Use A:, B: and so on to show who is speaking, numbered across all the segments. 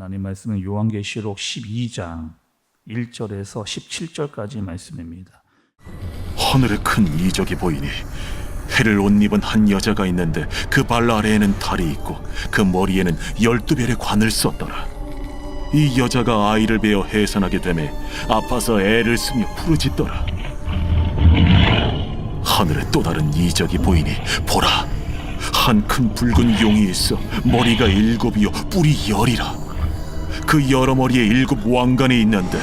A: 하나님 말씀은 요한계시록 12장 1절에서 17절까지 말씀입니다.
B: 하늘에 큰 이적이 보이니 해를 옷 입은 한 여자가 있는데 그 발 아래에는 달이 있고 그 머리에는 12별의 관을 썼더라. 이 여자가 아이를 베어 해산하게 되매 아파서 애를 쓰며 부르짖더라. 하늘에 또 다른 이적이 보이니 보라, 한 큰 붉은 용이 있어 머리가 7이요 뿔이 10이라. 그 여러 머리에 7 왕관이 있는데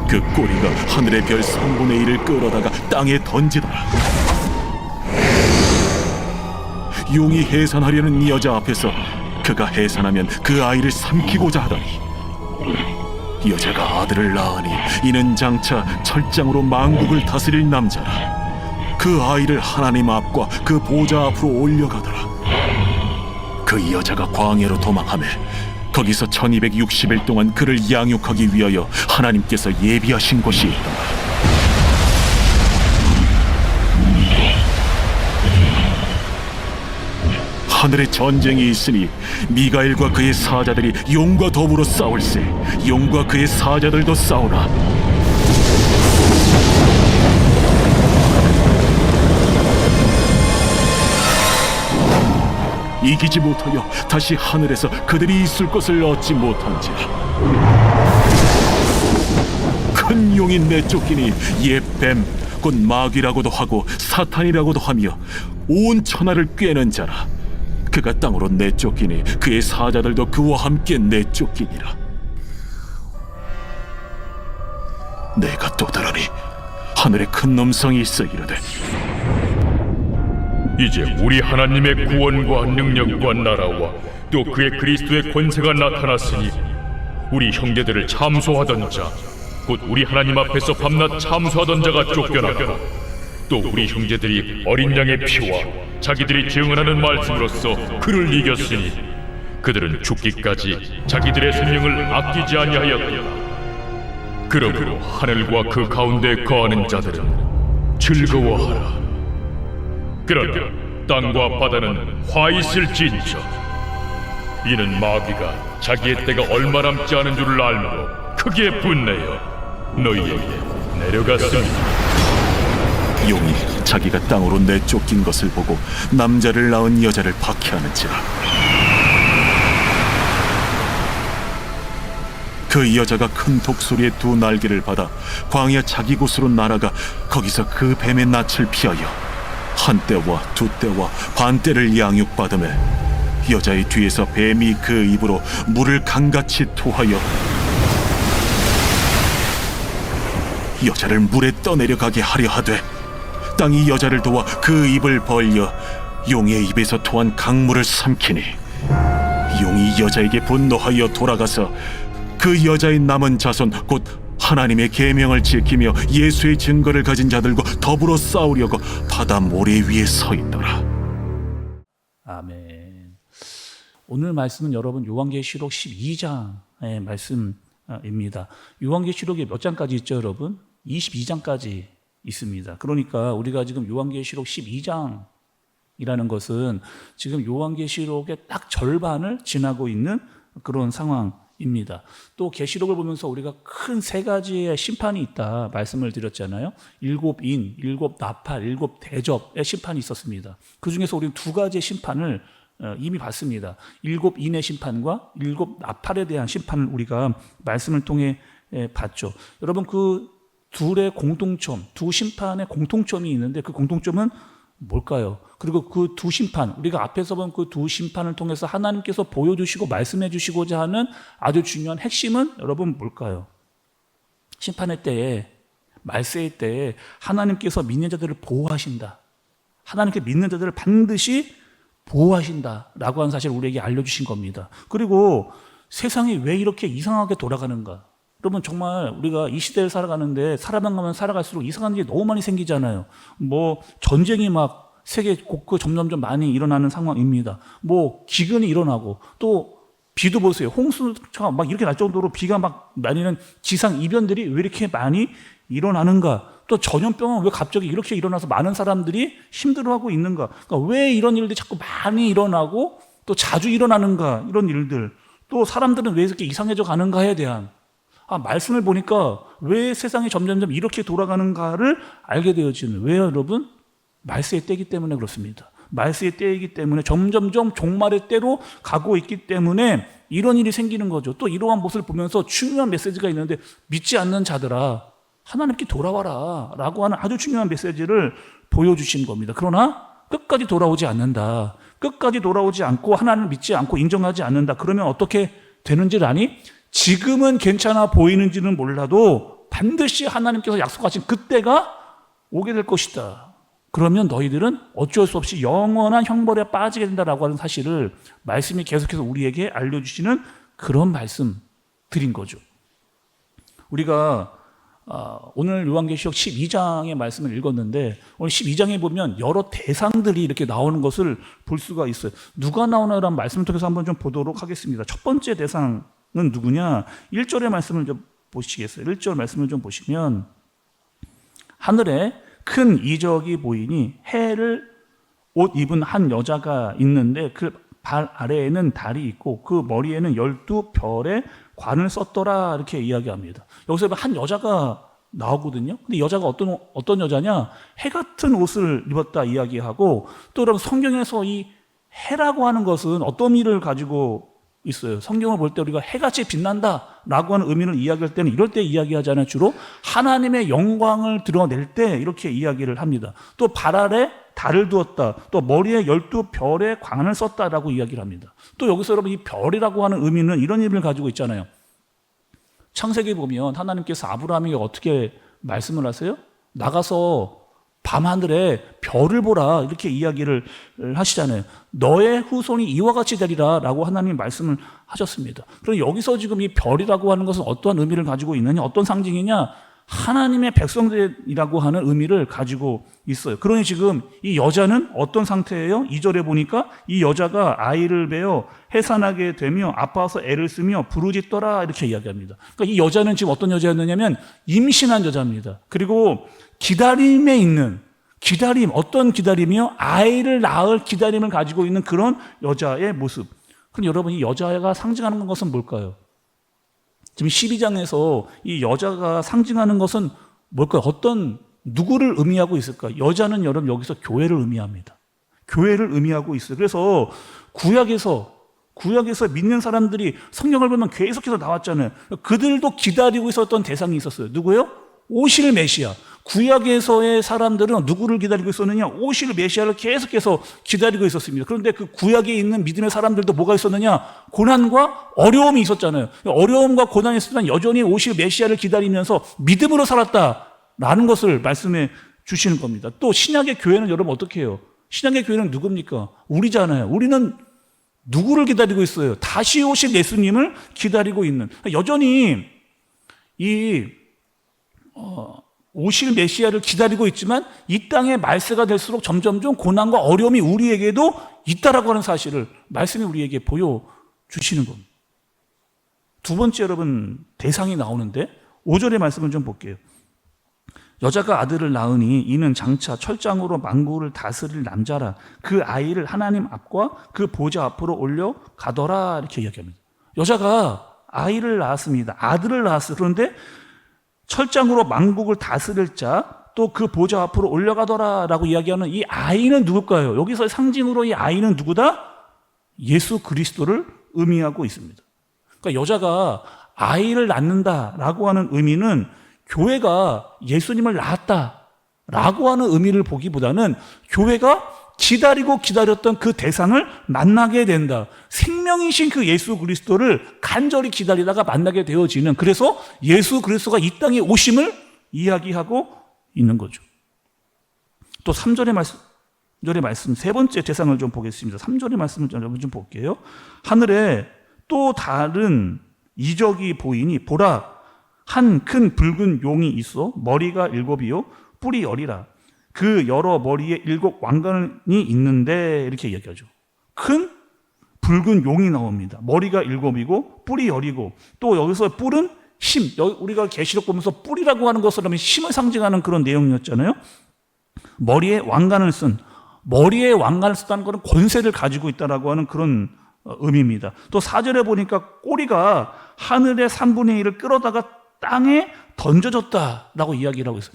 B: 그 꼬리가 하늘의 별 3분의 1을 끌어다가 땅에 던지더라. 용이 해산하려는 이 여자 앞에서 그가 해산하면 그 아이를 삼키고자 하더니 여자가 아들을 낳으니 이는 장차 철장으로 만국을 다스릴 남자라. 그 아이를 하나님 앞과 그 보좌 앞으로 올려가더라. 그 여자가 광야로 도망하며 거기서 1260일 동안 그를 양육하기 위하여 하나님께서 예비하신 곳이 있더라. 하늘에 전쟁이 있으니 미가엘과 그의 사자들이 용과 더불어 싸울세. 용과 그의 사자들도 싸우나 이기지 못하여 다시 하늘에서 그들이 있을 것을 얻지 못한지라. 큰 용이 내쫓기니 옛 뱀 곧 마귀라고도 하고 사탄이라고도 하며 온 천하를 꿰는 자라. 그가 땅으로 내쫓기니 그의 사자들도 그와 함께 내쫓기니라. 내가 또 들으니 하늘에 큰 음성이 있어 이르되
C: 이제 우리 하나님의 구원과 능력과 나라와 또 그의 그리스도의 권세가 나타났으니 우리 형제들을 참소하던 자, 곧 우리 하나님 앞에서 밤낮 참소하던 자가 쫓겨나고 또 우리 형제들이 어린 양의 피와 자기들이 증언하는 말씀으로써 그를 이겼으니 그들은 죽기까지 자기들의 생명을 아끼지 아니하였다. 그러므로 하늘과 그 가운데 거하는 자들은 즐거워하라. 그러나 땅과 바다는 화 있을진저. 이는 마귀가 자기의 때가 얼마 남지 않은 줄을 알므로 크게 분내어 너희에게 내려갔습니다.
B: 용이 자기가 땅으로 내쫓긴 것을 보고 남자를 낳은 여자를 박해하는지라. 그 여자가 큰 독소리의 2 날개를 받아 광야 자기 곳으로 날아가 거기서 그 뱀의 낯을 피하여 한때와 2때와 반때를 양육받으며 여자의 뒤에서 뱀이 그 입으로 물을 강같이 토하여 여자를 물에 떠내려가게 하려 하되 땅이 여자를 도와 그 입을 벌려 용의 입에서 토한 강물을 삼키니 용이 여자에게 분노하여 돌아가서 그 여자의 남은 자손 곧 하나님의 계명을 지키며 예수의 증거를 가진 자들과 더불어 싸우려고 바다 모래 위에 서 있더라.
A: 아멘. 오늘 말씀은 여러분 요한계시록 12장의 말씀입니다. 요한계시록에 몇 장까지 있죠, 여러분? 22장까지 있습니다. 그러니까 우리가 지금 요한계시록 12장이라는 것은 지금 요한계시록의 딱 절반을 지나고 있는 그런 상황입니다. 또 계시록을 보면서 우리가 큰 3가지의 심판이 있다 말씀을 드렸잖아요. 7인, 7 나팔, 7 대접의 심판이 있었습니다. 그 중에서 우리는 2가지의 심판을 이미 봤습니다. 7인의 심판과 7 나팔에 대한 심판을 우리가 말씀을 통해 봤죠. 여러분 그 둘의 공통점, 2 심판의 공통점이 있는데 그 공통점은 뭘까요? 그리고 그 2 심판, 우리가 앞에서 본 그 2 심판을 통해서 하나님께서 보여주시고 말씀해 주시고자 하는 아주 중요한 핵심은 여러분 뭘까요? 심판의 때에, 말세의 때에 하나님께서 믿는 자들을 보호하신다. 하나님께 믿는 자들을 반드시 보호하신다라고 하는 사실을 우리에게 알려주신 겁니다. 그리고 세상이 왜 이렇게 이상하게 돌아가는가? 여러분 정말 우리가 이 시대를 살아가는데 살아가면 살아갈수록 이상한 일이 너무 많이 생기잖아요. 뭐 전쟁이 막 세계 곳곳 점점점 많이 일어나는 상황입니다. 뭐 기근이 일어나고 또 비도 보세요. 홍수가 막 이렇게 날 정도로 비가 막 내리는 지상 이변들이 왜 이렇게 많이 일어나는가? 또 전염병은 왜 갑자기 이렇게 일어나서 많은 사람들이 힘들어하고 있는가? 그러니까 왜 이런 일들이 자꾸 많이 일어나고 또 자주 일어나는가? 이런 일들. 또 사람들은 왜 이렇게 이상해져 가는가에 대한 말씀을 보니까 왜 세상이 점점점 이렇게 돌아가는가를 알게 되어지는. 왜요, 여러분? 말세의 때이기 때문에 그렇습니다. 말세의 때이기 때문에 점점점 종말의 때로 가고 있기 때문에 이런 일이 생기는 거죠. 또 이러한 모습을 보면서 중요한 메시지가 있는데, 믿지 않는 자들아 하나님께 돌아와라 라고 하는 아주 중요한 메시지를 보여주신 겁니다. 그러나 끝까지 돌아오지 않는다. 끝까지 돌아오지 않고 하나님을 믿지 않고 인정하지 않는다. 그러면 어떻게 되는지를 아니? 지금은 괜찮아 보이는지는 몰라도 반드시 하나님께서 약속하신 그때가 오게 될 것이다. 그러면 너희들은 어쩔 수 없이 영원한 형벌에 빠지게 된다라고 하는 사실을 말씀이 계속해서 우리에게 알려주시는 그런 말씀 드린 거죠. 우리가 오늘 요한계시록 12장의 말씀을 읽었는데, 오늘 12장에 보면 여러 대상들이 이렇게 나오는 것을 볼 수가 있어요. 누가 나오나라는 말씀을 통해서 한번 좀 보도록 하겠습니다. 첫 번째 대상은 누구냐? 1절의 말씀을 좀 보시겠어요? 1절 말씀을 좀 보시면, 하늘에 큰 이적이 보이니 해를 옷 입은 한 여자가 있는데 그 발 아래에는 달이 있고 그 머리에는 12별의 관을 썼더라, 이렇게 이야기합니다. 여기서 한 여자가 나오거든요. 근데 여자가 어떤 여자냐? 해 같은 옷을 입었다 이야기하고, 또 여러분 성경에서 이 해라고 하는 것은 어떤 의미를 가지고 있어요? 성경을 볼 때 우리가 해같이 빛난다라고 하는 의미를 이야기할 때는 이럴 때 이야기하잖아요. 주로 하나님의 영광을 드러낼 때 이렇게 이야기를 합니다. 또 발 아래 달을 두었다, 또 머리에 12별의 관을 썼다라고 이야기를 합니다. 또 여기서 여러분 이 별이라고 하는 의미는 이런 의미를 가지고 있잖아요. 창세기 보면 하나님께서 아브라함에게 어떻게 말씀을 하세요? 나가서 밤하늘에 별을 보라, 이렇게 이야기를 하시잖아요. 너의 후손이 이와 같이 되리라 라고 하나님이 말씀을 하셨습니다. 그럼 여기서 지금 이 별이라고 하는 것은 어떠한 의미를 가지고 있느냐, 어떤 상징이냐? 하나님의 백성들이라고 하는 의미를 가지고 있어요. 그러니 지금 이 여자는 어떤 상태예요? 2절에 보니까 이 여자가 아이를 베어 해산하게 되며 아파서 애를 쓰며 부르짖더라, 이렇게 이야기합니다. 그러니까 이 여자는 지금 어떤 여자였느냐면 임신한 여자입니다. 그리고 기다림에 있는, 기다림, 어떤 기다림이요? 아이를 낳을 기다림을 가지고 있는 그런 여자의 모습. 그럼 여러분, 이 여자가 상징하는 것은 뭘까요? 지금 12장에서 이 여자가 상징하는 것은 뭘까요? 누구를 의미하고 있을까요? 여자는 여러분 여기서 교회를 의미합니다. 교회를 의미하고 있어요. 그래서 구약에서 믿는 사람들이 성경을 보면 계속해서 나왔잖아요. 그들도 기다리고 있었던 대상이 있었어요. 누구예요? 오실 메시아. 구약에서의 사람들은 누구를 기다리고 있었느냐? 오실 메시아를 계속해서 기다리고 있었습니다. 그런데 그 구약에 있는 믿음의 사람들도 뭐가 있었느냐? 고난과 어려움이 있었잖아요. 어려움과 고난이 있었지만 여전히 오실 메시아를 기다리면서 믿음으로 살았다라는 것을 말씀해 주시는 겁니다. 또 신약의 교회는 여러분 어떻게 해요? 신약의 교회는 누굽니까? 우리잖아요. 우리는 누구를 기다리고 있어요? 다시 오실 예수님을 기다리고 있는, 여전히 오실 메시아를 기다리고 있지만 이 땅의 말세가 될수록 점점점 고난과 어려움이 우리에게도 있다라고 하는 사실을 말씀이 우리에게 보여주시는 겁니다. 두 번째 여러분 대상이 나오는데 5절의 말씀을 좀 볼게요. 여자가 아들을 낳으니 이는 장차 철장으로 만국을 다스릴 남자라. 그 아이를 하나님 앞과 그 보좌 앞으로 올려가더라, 이렇게 이야기합니다. 여자가 아이를 낳았습니다. 아들을 낳았어요. 그런데 철장으로 만국을 다스릴 자, 또 그 보좌 앞으로 올려가더라 라고 이야기하는 이 아이는 누굴까요? 여기서 상징으로 이 아이는 누구다? 예수 그리스도를 의미하고 있습니다. 그러니까 여자가 아이를 낳는다라고 하는 의미는 교회가 예수님을 낳았다라고 하는 의미를 보기보다는 교회가 기다렸던 그 대상을 만나게 된다. 생명이신 그 예수 그리스도를 간절히 기다리다가 만나게 되어지는, 그래서 예수 그리스도가 이 땅에 오심을 이야기하고 있는 거죠. 또 3절의 말씀 세 번째 대상을 좀 보겠습니다. 3절의 말씀을 좀 볼게요. 하늘에 또 다른 이적이 보이니 보라, 한 큰 붉은 용이 있어 머리가 7이요 뿔이 10이라. 그 여러 머리에 7 왕관이 있는데, 이렇게 이야기하죠. 큰 붉은 용이 나옵니다. 머리가 7이고 뿔이 10이고, 또 여기서 뿔은 우리가 계시록 보면서 뿔이라고 하는 것은 힘을 상징하는 그런 내용이었잖아요. 머리에 왕관을 쓰다는 것은 권세를 가지고 있다라고 하는 그런 의미입니다. 또 4절에 보니까 꼬리가 하늘의 3분의 1을 끌어다가 땅에 던져졌다라고 이야기를 하고 있어요.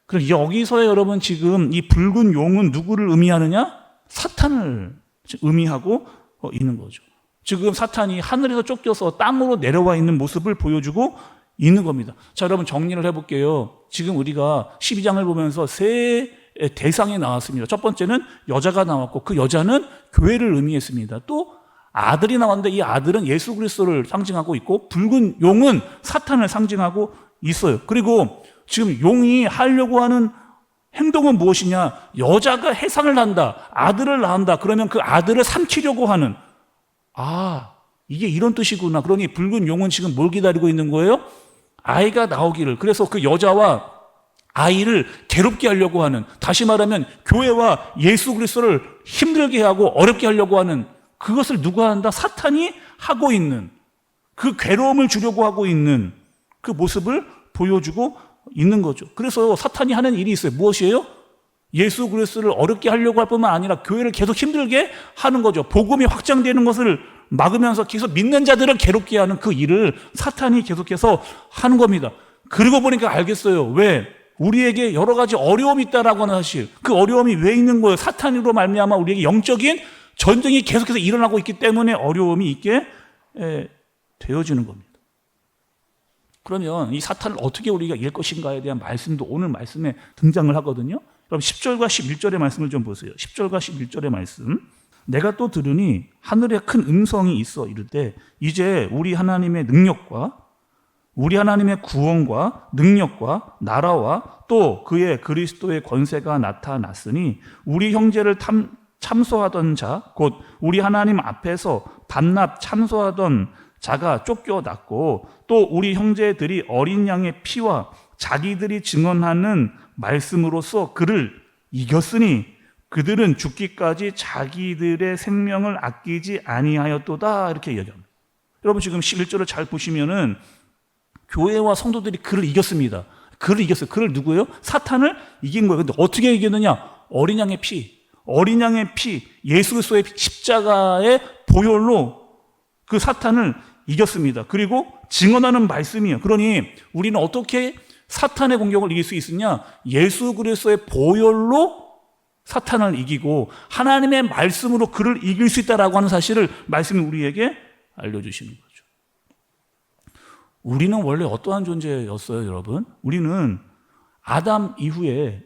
A: 그럼 여기서 여러분 지금 이 붉은 용은 누구를 의미하느냐? 사탄을 의미하고 있는 거죠. 지금 사탄이 하늘에서 쫓겨서 땅으로 내려와 있는 모습을 보여주고 있는 겁니다. 자, 여러분 정리를 해볼게요. 지금 우리가 12장을 보면서 세 대상이 나왔습니다. 첫 번째는 여자가 나왔고 그 여자는 교회를 의미했습니다. 또 아들이 나왔는데 이 아들은 예수 그리스도를 상징하고 있고 붉은 용은 사탄을 상징하고 있어요. 그리고 지금 용이 하려고 하는 행동은 무엇이냐? 여자가 해산을 한다, 아들을 낳는다. 그러면 그 아들을 삼키려고 하는, 이게 이런 뜻이구나. 그러니 붉은 용은 지금 뭘 기다리고 있는 거예요? 아이가 나오기를. 그래서 그 여자와 아이를 괴롭게 하려고 하는, 다시 말하면 교회와 예수 그리스도를 힘들게 하고 어렵게 하려고 하는, 그것을 누가 한다? 사탄이 하고 있는, 그 괴로움을 주려고 하고 있는 그 모습을 보여주고 있는 거죠. 그래서 사탄이 하는 일이 있어요. 무엇이에요? 예수 그리스도를 어렵게 하려고 할 뿐만 아니라 교회를 계속 힘들게 하는 거죠. 복음이 확장되는 것을 막으면서 계속 믿는 자들을 괴롭게 하는 그 일을 사탄이 계속해서 하는 겁니다. 그러고 보니까 알겠어요. 왜? 우리에게 여러 가지 어려움이 있다라고 하는 사실. 그 어려움이 왜 있는 거예요? 사탄으로 말미암아 우리에게 영적인 전쟁이 계속해서 일어나고 있기 때문에 어려움이 있게 되어지는 겁니다. 그러면 이 사탄을 어떻게 우리가 이길 것인가에 대한 말씀도 오늘 말씀에 등장을 하거든요. 그럼 10절과 11절의 말씀을 좀 보세요. 10절과 11절의 말씀. 내가 또 들으니 하늘에 큰 음성이 있어 이르되 이제 우리 하나님의 능력과 우리 하나님의 구원과 능력과 나라와 또 그의 그리스도의 권세가 나타났으니 우리 형제를 참소하던 자 곧 우리 하나님 앞에서 반납 참소하던 자가 쫓겨났고 또 우리 형제들이 어린 양의 피와 자기들이 증언하는 말씀으로써 그를 이겼으니 그들은 죽기까지 자기들의 생명을 아끼지 아니하였도다. 이렇게 이야기합니다. 여러분 지금 11절을 잘 보시면은 교회와 성도들이 그를 이겼습니다. 그를 이겼어요. 그를 누구예요? 사탄을 이긴 거예요. 근데 어떻게 이겼느냐? 어린 양의 피, 예수 그리스도의 십자가의 보혈로 그 사탄을 이겼습니다. 그리고 증언하는 말씀이에요. 그러니 우리는 어떻게 사탄의 공격을 이길 수 있느냐? 예수 그리스도의 보혈로 사탄을 이기고 하나님의 말씀으로 그를 이길 수 있다라고 하는 사실을 말씀이 우리에게 알려주시는 거죠. 우리는 원래 어떠한 존재였어요, 여러분? 우리는 아담 이후에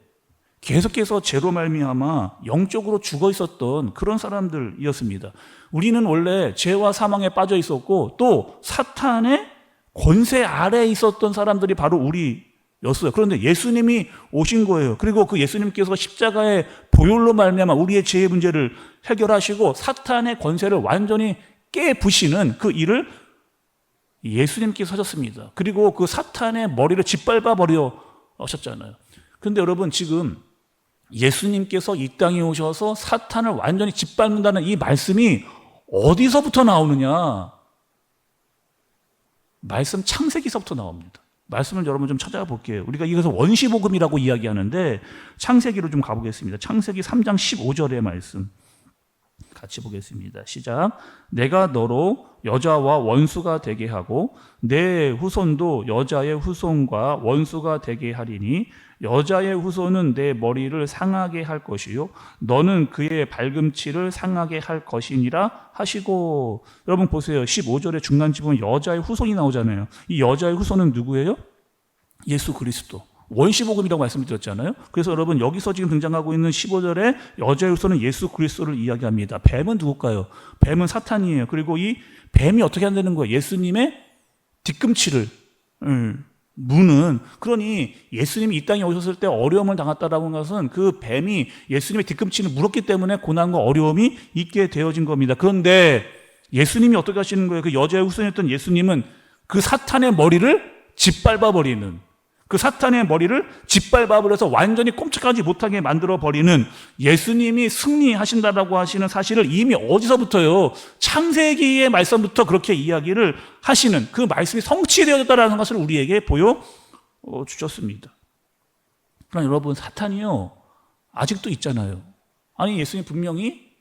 A: 계속해서 죄로 말미암아 영적으로 죽어 있었던 그런 사람들이었습니다. 우리는 원래 죄와 사망에 빠져 있었고 또 사탄의 권세 아래에 있었던 사람들이 바로 우리였어요. 그런데 예수님이 오신 거예요. 그리고 그 예수님께서 십자가의 보혈로 말미암아 우리의 죄의 문제를 해결하시고 사탄의 권세를 완전히 깨부시는 그 일을 예수님께서 하셨습니다. 그리고 그 사탄의 머리를 짓밟아 버리셨잖아요. 그런데 여러분 지금 예수님께서 이 땅에 오셔서 사탄을 완전히 짓밟는다는 이 말씀이 어디서부터 나오느냐? 말씀 창세기서부터 나옵니다. 말씀을 여러분 좀 찾아볼게요. 우리가 이것을 원시복음이라고 이야기하는데 창세기로 좀 가보겠습니다. 창세기 3장 15절의 말씀 같이 보겠습니다. 시작. 내가 너로 여자와 원수가 되게 하고 내 후손도 여자의 후손과 원수가 되게 하리니 여자의 후손은 내 머리를 상하게 할 것이요 너는 그의 발꿈치를 상하게 할 것이니라 하시고. 여러분 보세요. 15절의 중간쯤 보면 여자의 후손이 나오잖아요. 이 여자의 후손은 누구예요? 예수 그리스도. 원시복음이라고 말씀드렸잖아요. 그래서 여러분 여기서 지금 등장하고 있는 15절에 여자의 후손은 예수 그리스도를 이야기합니다. 뱀은 누굴까요? 뱀은 사탄이에요. 그리고 이 뱀이 어떻게 한다는 거예요? 예수님의 뒤꿈치를 무는. 그러니 예수님이 이 땅에 오셨을 때 어려움을 당했다라고 하는 것은 그 뱀이 예수님의 뒤꿈치를 물었기 때문에 고난과 어려움이 있게 되어진 겁니다. 그런데 예수님이 어떻게 하시는 거예요? 그 여자의 후손이었던 예수님은 그 사탄의 머리를 짓밟아 버리는, 그 사탄의 머리를 짓밟아버려서 완전히 꼼짝하지 못하게 만들어버리는 예수님이 승리하신다라고 하시는 사실을 이미 어디서부터요? 창세기의 말씀부터 그렇게 이야기를 하시는 그 말씀이 성취되어졌다는 것을 우리에게 보여주셨습니다. 그러나 여러분, 사탄이요 아직도 있잖아요. 아니, 예수님 분명히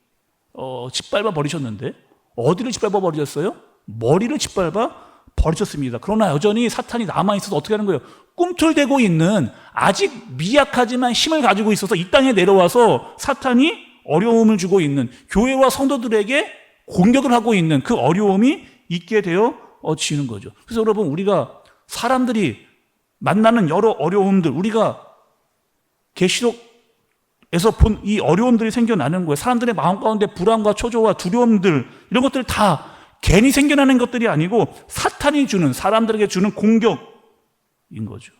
A: 짓밟아 버리셨는데 어디를 짓밟아 버리셨어요? 머리를 짓밟아 버리셨습니다. 그러나 여전히 사탄이 남아있어서 어떻게 하는 거예요? 꿈틀대고 있는, 아직 미약하지만 힘을 가지고 있어서 이 땅에 내려와서 사탄이 어려움을 주고 있는, 교회와 성도들에게 공격을 하고 있는 그 어려움이 있게 되어지는 거죠. 그래서 여러분, 우리가 사람들이 만나는 여러 어려움들, 우리가 계시록에서 본 이 어려움들이 생겨나는 거예요. 사람들의 마음 가운데 불안과 초조와 두려움들, 이런 것들 다 괜히 생겨나는 것들이 아니고 사탄이 주는, 사람들에게 주는 공격인 거죠.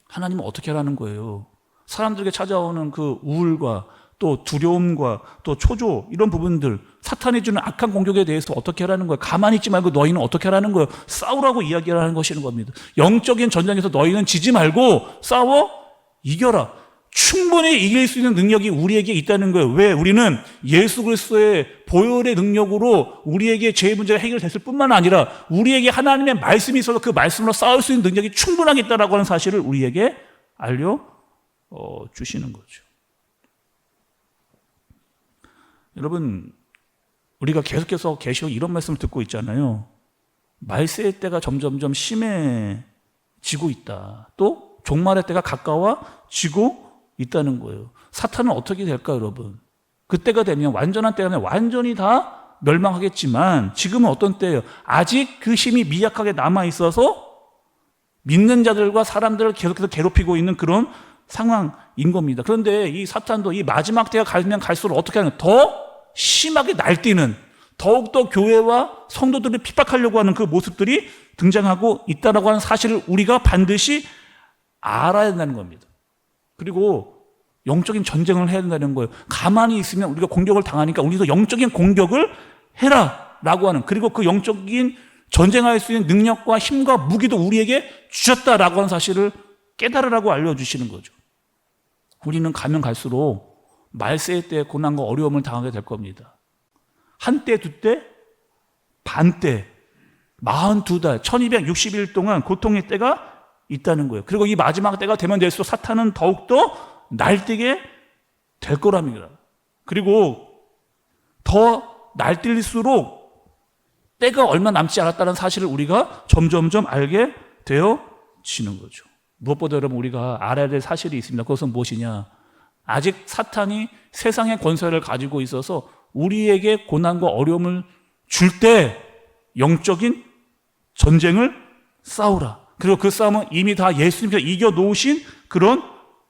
A: 하나님은 어떻게 하라는 거예요? 사람들에게 찾아오는 그 우울과 또 두려움과 또 초조, 이런 부분들, 사탄이 주는 악한 공격에 대해서 어떻게 하라는 거예요? 가만히 있지 말고 너희는 어떻게 하라는 거예요? 싸우라고 이야기하라는 것이는 겁니다. 영적인 전쟁에서 너희는 지지 말고 싸워 이겨라. 충분히 이길 수 있는 능력이 우리에게 있다는 거예요. 왜? 우리는 예수 그리스도의 보혈의 능력으로 우리에게 죄의 문제가 해결됐을 뿐만 아니라 우리에게 하나님의 말씀이 있어서 그 말씀으로 싸울 수 있는 능력이 충분하게 있다라고 하는 사실을 우리에게 알려주시는 거죠. 여러분, 우리가 계속해서 계시록 이런 말씀을 듣고 있잖아요. 말세의 때가 점점점 심해지고 있다. 또 종말의 때가 가까워지고 있다는 거예요. 사탄은 어떻게 될까요, 여러분? 그때가 되면, 완전한 때가 되면 완전히 다 멸망하겠지만 지금은 어떤 때예요? 아직 그 힘이 미약하게 남아있어서 믿는 자들과 사람들을 계속해서 괴롭히고 있는 그런 상황인 겁니다. 그런데 이 사탄도 이 마지막 때가 가면 갈수록 어떻게 하는, 더 심하게 날뛰는, 더욱더 교회와 성도들을 핍박하려고 하는 그 모습들이 등장하고 있다는 하는 사실을 우리가 반드시 알아야 된다는 겁니다. 그리고 영적인 전쟁을 해야 된다는 거예요. 가만히 있으면 우리가 공격을 당하니까 우리도 영적인 공격을 해라 라고 하는, 그리고 그 영적인 전쟁할 수 있는 능력과 힘과 무기도 우리에게 주셨다라고 하는 사실을 깨달으라고 알려주시는 거죠. 우리는 가면 갈수록 말세의 때 고난과 어려움을 당하게 될 겁니다. 한때, 두때, 반때, 42달, 1260일 동안 고통의 때가 있다는 거예요. 그리고 이 마지막 때가 되면 될수록 사탄은 더욱더 날뛰게 될 거랍니다. 그리고 더 날뛸수록 때가 얼마 남지 않았다는 사실을 우리가 점점점 알게 되어지는 거죠. 무엇보다 여러분, 우리가 알아야 될 사실이 있습니다. 그것은 무엇이냐? 아직 사탄이 세상의 권세를 가지고 있어서 우리에게 고난과 어려움을 줄 때 영적인 전쟁을 싸우라. 그리고 그 싸움은 이미 다 예수님께서 이겨놓으신 그런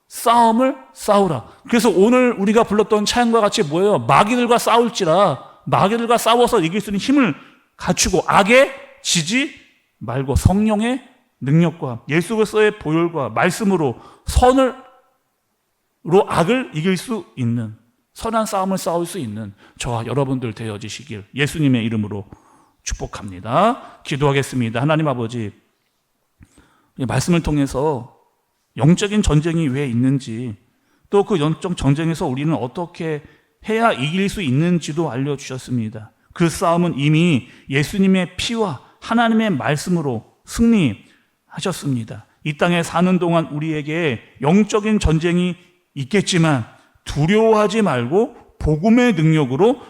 A: 싸움을 싸우라. 그래서 오늘 우리가 불렀던 찬양과 같이 뭐예요? 마귀들과 싸울지라, 마귀들과 싸워서 이길 수 있는 힘을 갖추고 악에 지지 말고 성령의 능력과 예수 그리스도의 보혈과 말씀으로 선으로 악을 이길 수 있는, 선한 싸움을 싸울 수 있는 저와 여러분들 되어지시길 예수님의 이름으로 축복합니다. 기도하겠습니다. 하나님 아버지, 말씀을 통해서 영적인 전쟁이 왜 있는지, 또 그 영적 전쟁에서 우리는 어떻게 해야 이길 수 있는지도 알려주셨습니다. 그 싸움은 이미 예수님의 피와 하나님의 말씀으로 승리하셨습니다. 이 땅에 사는 동안 우리에게 영적인 전쟁이 있겠지만 두려워하지 말고 복음의 능력으로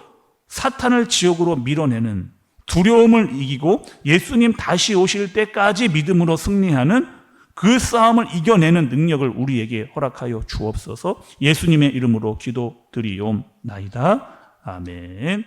A: 사탄을 지옥으로 밀어내는, 두려움을 이기고 예수님 다시 오실 때까지 믿음으로 승리하는 그 싸움을 이겨내는 능력을 우리에게 허락하여 주옵소서. 예수님의 이름으로 기도드리옵나이다. 아멘.